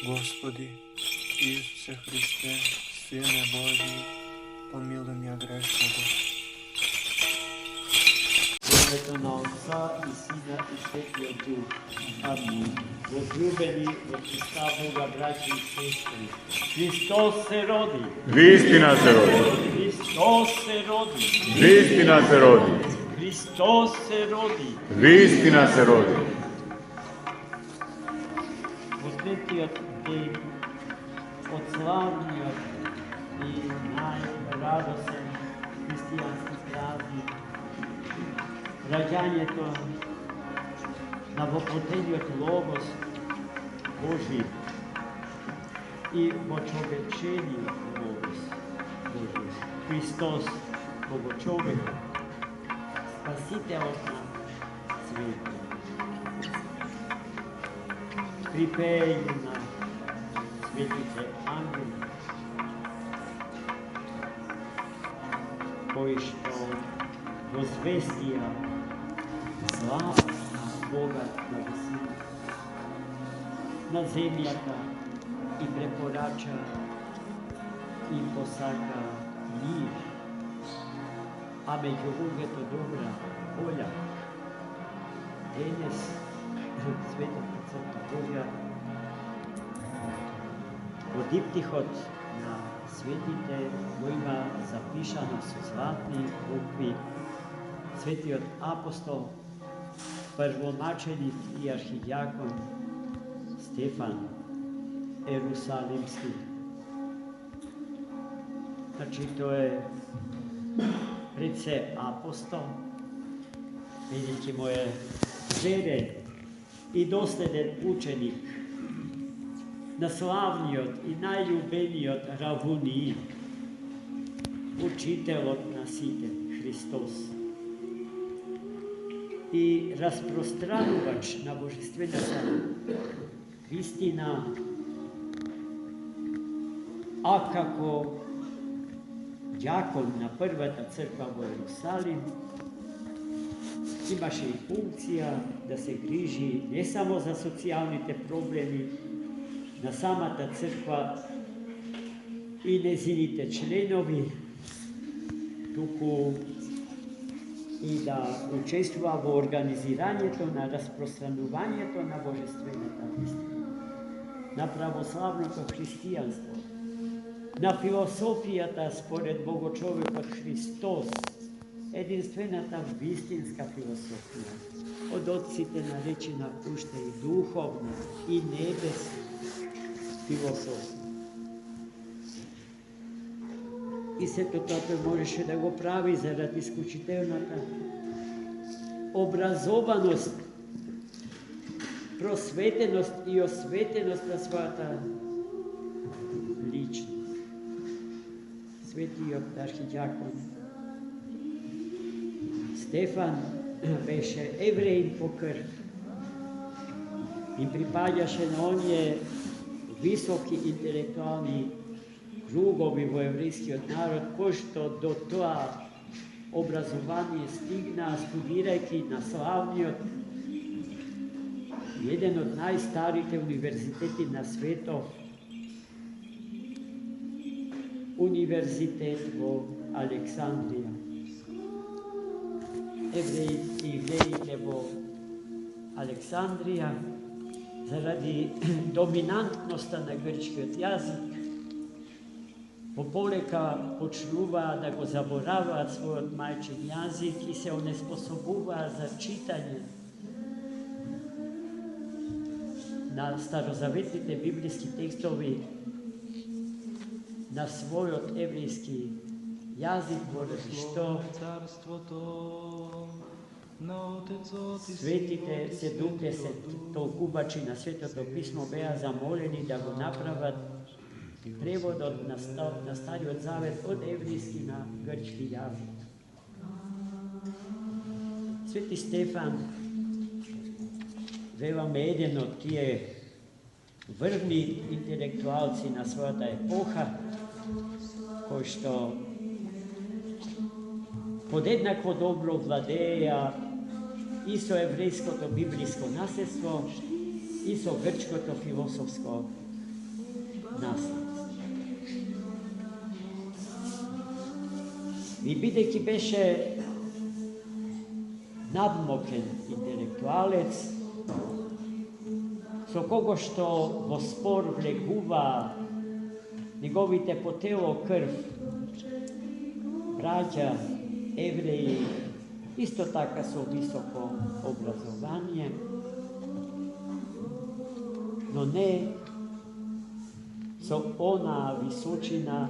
Господи, Исусе Христе, Сине Божий, помилуй меня грешного. В името на Отца и Сина и Светия Дух. Амин. Возлюбени во Христа Бога, браќи и сестри, Христос се роди. Вистина се роди. Христос се роди. Вистина се роди. Христос се роди. Вистина се роди. Во третиот ден од славниот и најрадосен христијански празник, раѓањето на воплотениот Логос Божи и вочовечениот Логос Божи, Христос Богочовек, Спасителот на светот. Припејање на светите ангели, кои што возвестија слава на Бога на висина, на земјата и препорача и посака мир, а меѓу луѓето добра волја. Денес Светата Црква Божја во диптихот на светите го има запишано со златни букви светиот апостол, првоначеник и архидиакон Стефан Ерусалимски. Значи, тој е пред се апостол, бидејќи му е верен и доследен ученик на славниот и најљубениот Равуни, учителот на сите, Христос, и распространувач на божествената вистина, а како ѓакон на првата црква во Ерусалим, имаше и функција да се грижи не само за социјалните проблеми на самата црква и незините членови, туку и да учествува во организирањето на распространувањето на божествената вистина, на православното христијанство, на философијата според Богочовекот Христос, единствената вистинска философија, од отците наречена уште и духовна и небесна философија. И сето тоа тој можеше да го прави заради исклучителната образованост, просветеност и осветеност на својата личност. Светиот архидиакон Стефан беше евреин по крв. Им припаѓаше на оние високи интелектуални кругови во еврејскиот народ, кои што до тоа образование стигнаа студирајќи на славниот, еден од најстарите универзитети на светот, универзитет во Александрија. Евреите во Александрија, заради доминантноста на грчкиот јазик, пополека почнуваа да го забораваат својот мајчин јазик и се онеспособуваа за читање на старозаветните библиски текстови на својот еврејски јазик, поради што светите 70 толкувачи на Светото писмо беа замолени да го направат преводот на Стариот Завет од еврејски на грчки јазик. Свети Стефан, веламе, еден од тие врвни интелектуалци на својата епоха, кои што подеднакво добро владеја и со еврејското библиско наследство, и со грчкото философско наследство. И бидејќи беше надмокен интелектуалец, со кого што во спор влегува неговите по тело крв браќа евреи, исто така со високо образование, но не со онаа височина,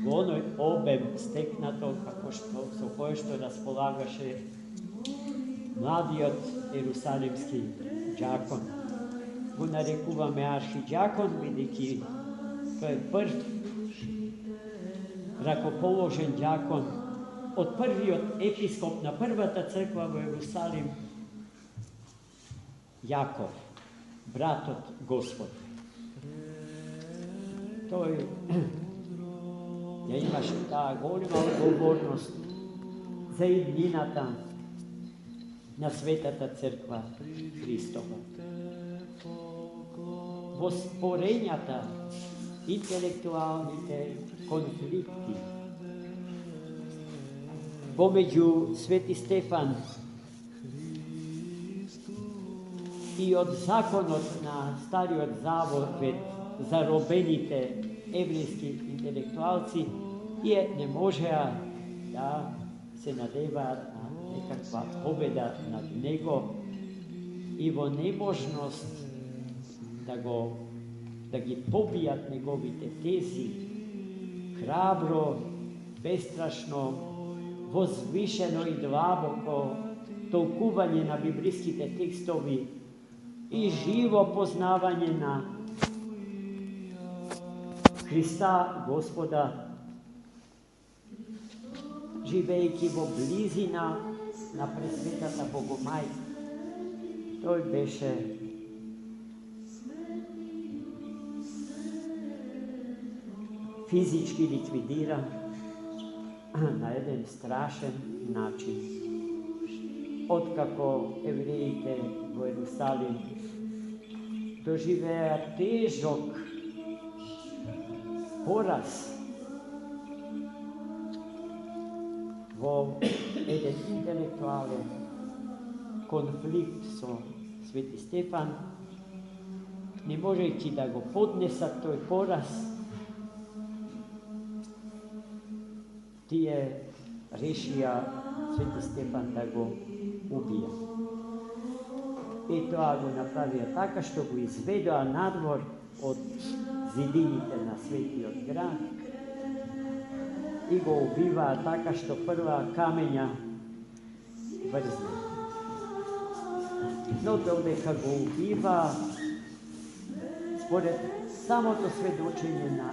во оној обем стекнато како што со кој што располагаше младиот ерусалимски џакон. Го нарекуваме архиџакон, бидејќи тој е прв ракоположен џакон од првиот епископ на првата црква во Ерусалим, Јаков, братот Господ. Тој ја имаше таа голема одговорност за иднината на Светата црква Христова. Во спорењата, интелектуалните конфликти помеѓу Свети Стефан и од законот на Стариот Завет заробените еврејски интелектуалци, тие не можеа да се надеваат на некаква победа над него и во неможност да ги побијат неговите тези, храбро, бестрашно, возвишено и длабоко толкување на библиските текстови и живо познавање на Христа Господа, живејќи во близина на Пресветата Богомајка. Тој беше физички ликвидиран на еден страшен начин. Откако евреите во Ерусалим доживеа тежок пораз во еден интелектуален конфликт со Свети Стефан, не можејќи да го поднесат тој пораз, тие решија Свети Стефан да го убија. И тоа го направија така што го изведоа надвор од зидините на Светиот град и го убиваа така што прва камења врзна. Но додека го убиваа, според самото сведочење на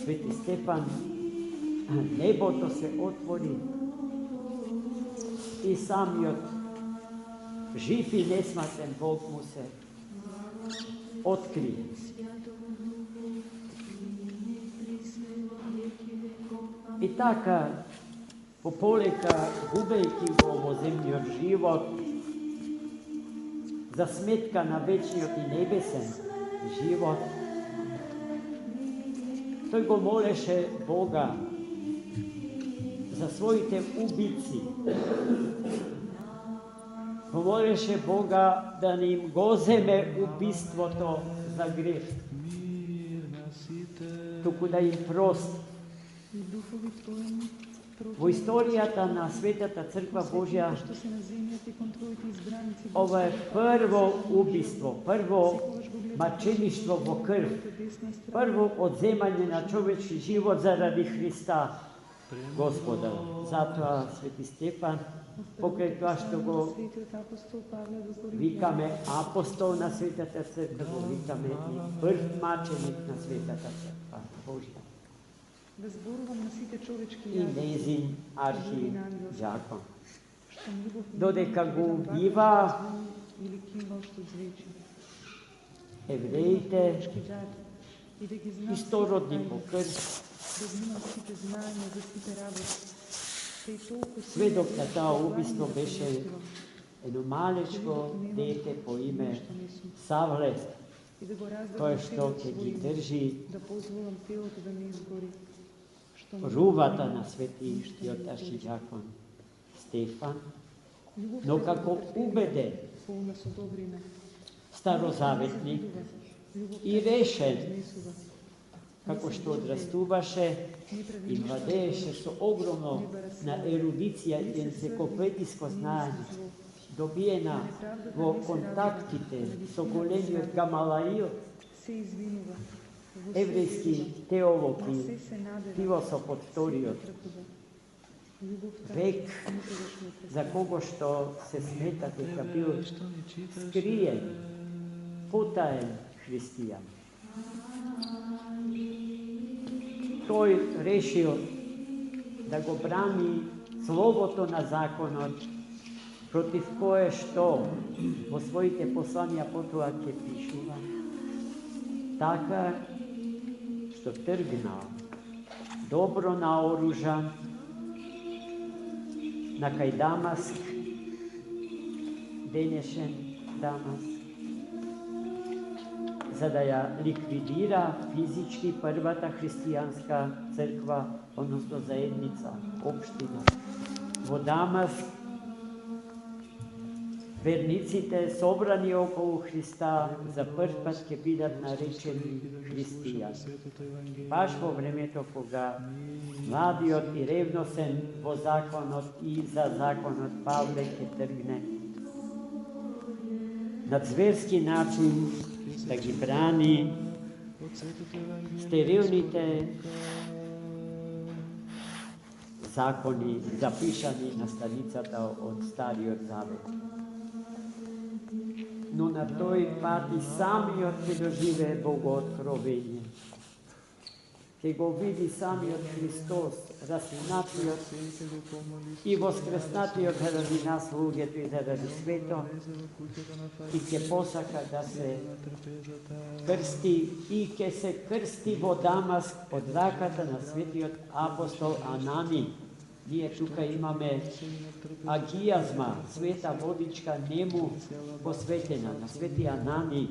Свети Стефан, небото се отвори и самиот жив и несмртен Бог му се открие. И така, пополека, губејќи го во земниот живот, за сметка на вечниот и небесен живот, тој го молеше Бога за своите убици. Го молеше Бога да не им го земе убиството за греф, туку да им прости. Во историјата на Светата Црква Божја, ова е прво убиство, прво мачеништво во крв, прво одземање на човечки живот заради Христа Господа. Затоа Свети Стефан, покрај тоа што го викаме апостол на Светата Црква, го викаме и прв маченик на Светата Црква Божја и нејзин архиџакон. Додека го убива, евреите истородни по крв, сведок на таа убиство беше едно малечко дете по име Савле, и да го раздадам тоа што телото ќе ги својим, држи да позволам телото да не изгори, што ме рувата убива, на светиот архидиакон Стефан, љубовта но е како добротрпелива, убеден полна со добрина, старозаветник љубовта и решен, изнесува, како што одрастуваше и владееше со огромно на ерудиција и енциклопедиско знаење, добиена во контактите со големиот Гамалаил, се извинува, во еврејски теолог се и се надева, философ од вториот трпува. Љубовта век, никогаш не за престане. кого што се смета дека бил скриен, потаен христијан. Тој решил да го брани словото на законот, против кое што во своите посланија потоа ќе пишува. Така што тргнал добро наоружан на кај Дамаск, денешен Дамаск, за да ја ликвидира физички првата христијанска црква, односно заедница, општина. Во Дамаск верниците собрани околу Христа за прв пат ќе бидат наречени христијани. Баш во времето кога младиот и ревносен во законот и за законот Павле ќе тргне на зверски начин да ги брани стерилните закони запишани на страницата од Стариот Завет. Но на тој пат и самиот ќе доживее богооткровење. Ќе го види самиот Христос, распнатиот и воскреснатиот заради нас луѓето и заради светот, и ќе посака да се крсти и ќе се крсти во Дамаск од раката на светиот апостол Анани. Ние тука имаме агијазма, света водичка нему посветена на свети Анани,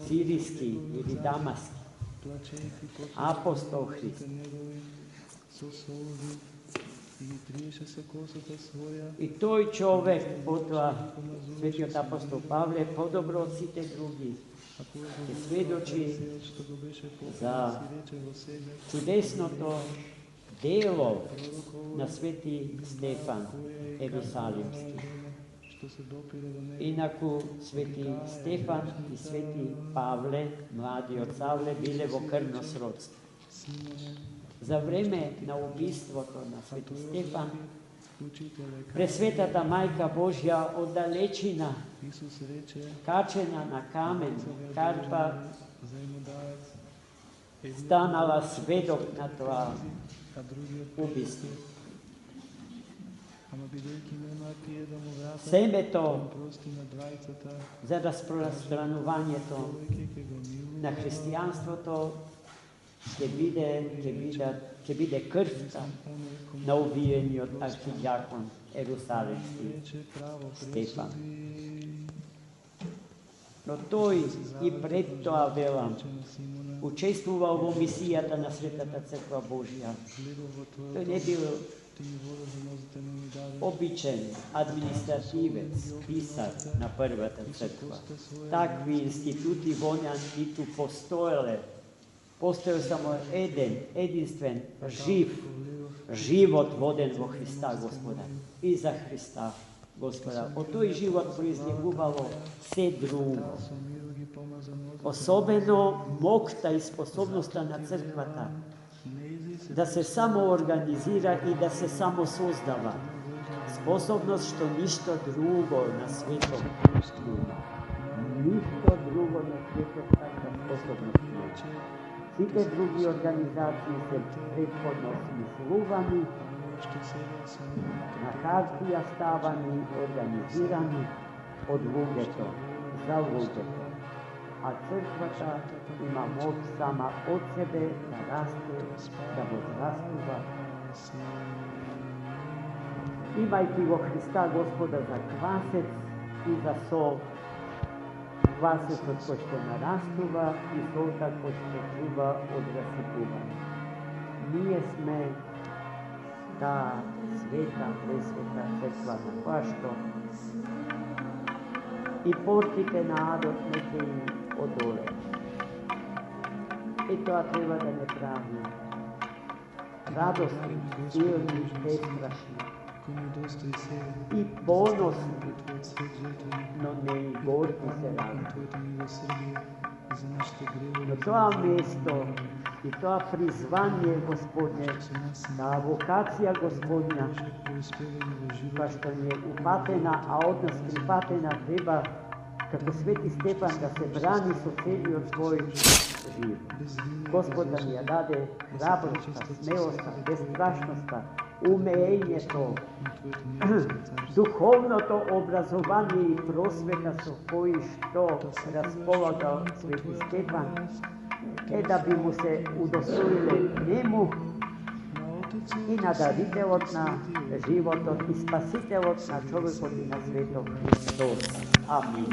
сириски или дамаски, апостол Христ. И тој човек, потоа светиот апостол Павле, подобро од сите други, ќе сведочи за чудесното дело на свети Стефан Ерусалимски. Инаку свети Стефан и свети Павле, младиот Савле, биле во крвно сродство. За време на убиството на свети Стефан, Пресветата Мајка Божја од далечина, качена на камен, карпа, станала сведок на тоа убиство. Семето за распространувањето на христијанството ќе биде крвта на убиениот архидиакон Ерусалимски Стефан. Но тој и пред тоа, велам, учествувал во мисијата на Светата Црква Божја. Тој не бил обичен административец, писар на првата црква. Такви институти во неа ниту постоеле. Постоел само единствен, живот воден во Христа Господа и за Христа Господа. Од тој живот произлегувало се друго. Особено мокта и способноста на црквата да се самоорганизира и да се самосоздава. Способност што ништо друго на светот нема. Ништо друго на светот така способност нема. Сите други организации се предходно смислувани, на хартија ставани, организирани од луѓето, за луѓето. А црквата има моќ сама од себе да расте, да возрастува. Имајќи го Христа Господа за квасец и за сол, Квасецот кој што нарастува и солта кој што чува од расипување. Ние сме таа света, пресвета црква на која што и портите на адот не ќе им одолеат. И тоа треба да не прави радосни, силни, бестрашни и поносни, но не и горки се радосни. Но тоа место и тоа призвание Господне, таа вокација Господня, која што ни е упатена, а од нас припатена, треба како Свети Стефан да се брани со целиот свој живот. Господ да ни ја даде храброста, смелоста, бестрашноста, умеењето, духовното образование и просвета со кои што располагал Свети Стефан, да би му се удостоиле нему и на дарителот на животот и спасителот на човекот и на светот Христос. Амин.